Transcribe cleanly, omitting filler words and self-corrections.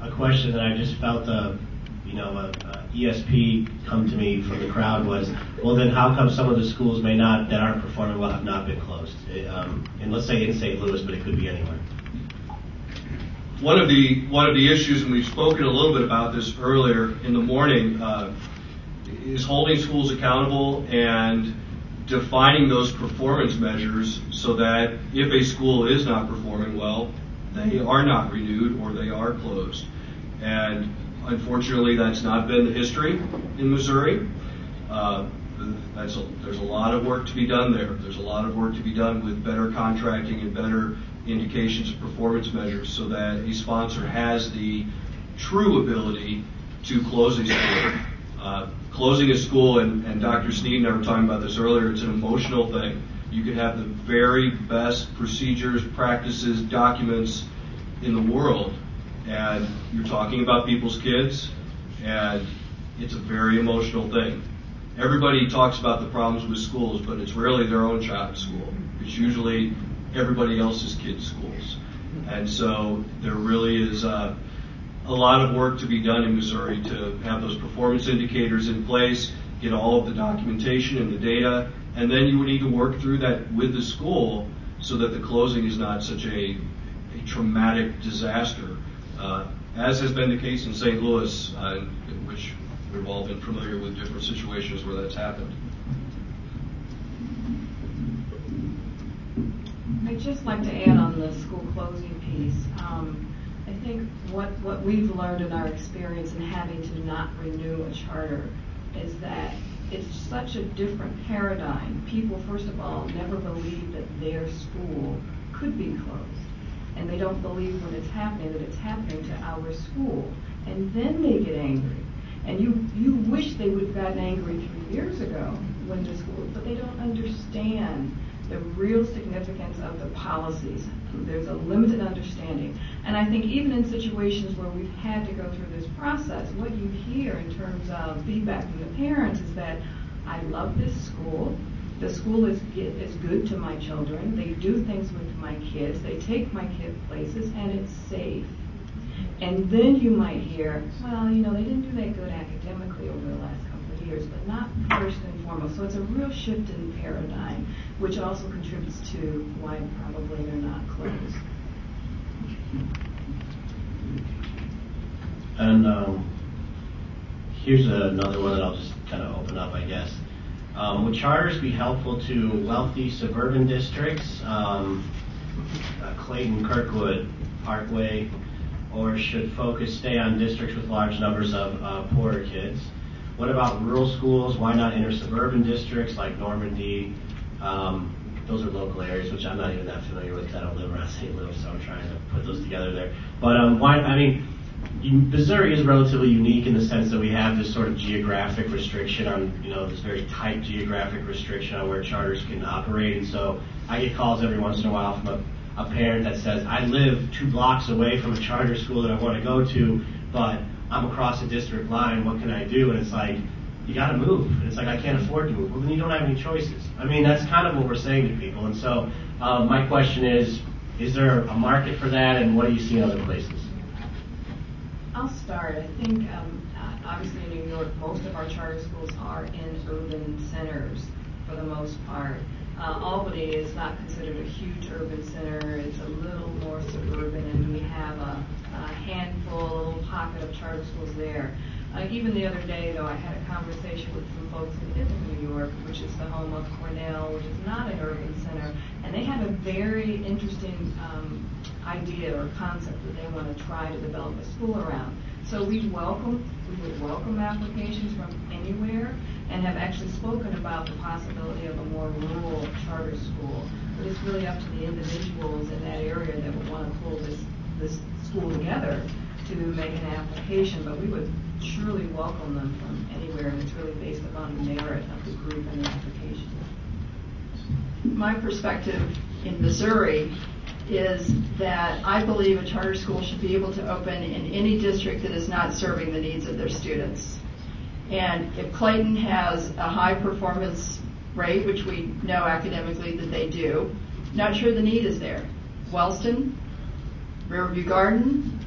a question that I just felt a ESP come to me from the crowd was, well, then how come some of the schools that aren't performing well have not been closed? And let's say in St. Louis, but it could be anywhere. One of the issues, and we've spoken a little bit about this earlier in the morning, is holding schools accountable and defining those performance measures so that if a school is not performing well, they are not renewed or they are closed. And unfortunately, that's not been the history in Missouri. There's a lot of work to be done there. There's a lot of work to be done with better contracting and better indications of performance measures so that a sponsor has the true ability to close a school. Closing a school, and Dr. Sneed and I were talking about this earlier, it's an emotional thing. You can have the very best procedures, practices, documents in the world, and you're talking about people's kids, and it's a very emotional thing. Everybody talks about the problems with schools, but it's rarely their own child's school. It's usually everybody else's kids' schools. And so there really is a lot of work to be done in Missouri to have those performance indicators in place, get all of the documentation and the data, and then you would need to work through that with the school so that the closing is not such a traumatic disaster, as has been the case in St. Louis, in which we've all been familiar with different situations where that's happened. I'd just like to add on the school closing piece. I think what we've learned in our experience in having to not renew a charter is that it's such a different paradigm. People, first of all, never believe that their school could be closed. And they don't believe when it's happening that it's happening to our school. And then they get angry. And you wish they would have gotten angry 3 years ago when the school, but they don't understand the real significance of the policies. There's a limited understanding. And I think even in situations where we've had to go through this process, what you hear in terms of feedback from the parents is that I love this school. The school is good to my children. They do things with my kids. They take my kids places, and it's safe. And then you might hear, well, they didn't do that good academically over the last couple of years, but not first and foremost. So it's a real shift in paradigm, which also contributes to why probably they're not closed. And here's another one that I'll just kind of open up, I guess. Would charters be helpful to wealthy suburban districts, Clayton, Kirkwood, Parkway, or should focus stay on districts with large numbers of poorer kids? What about rural schools? Why not enter suburban districts like Normandy? Those are local areas, which I'm not even that familiar with. I don't live around St. Louis, so I'm trying to put those together there. But Missouri is relatively unique in the sense that we have this sort of geographic restriction on, this very tight geographic restriction on where charters can operate. And so I get calls every once in a while from a parent that says, I live 2 blocks away from a charter school that I want to go to, but I'm across a district line. What can I do? And it's like, you got to move. And it's like, I can't afford to move. Well, then you don't have any choices. That's kind of what we're saying to people. And so my question is there a market for that, and what do you see in other places? I'll start. I think, obviously in New York, most of our charter schools are in urban centers for the most part. Albany is not considered a huge urban center. It's a little more suburban, and we have a handful, pocket of charter schools there. Even the other day, though, I had a conversation with some folks who live in New York, which is the home of Cornell, which is not an urban center, and they have a very interesting idea or concept that they want to try to develop a school around. So we would welcome applications from anywhere, and have actually spoken about the possibility of a more rural charter school. But it's really up to the individuals in that area that would want to pull this school together to make an application. But we would surely welcome them from anywhere, and it's really based upon the merit of the group and the application. My perspective in Missouri is that I believe a charter school should be able to open in any district that is not serving the needs of their students. And if Clayton has a high performance rate, which we know academically that they do, not sure the need is there. Wellston, Riverview Garden,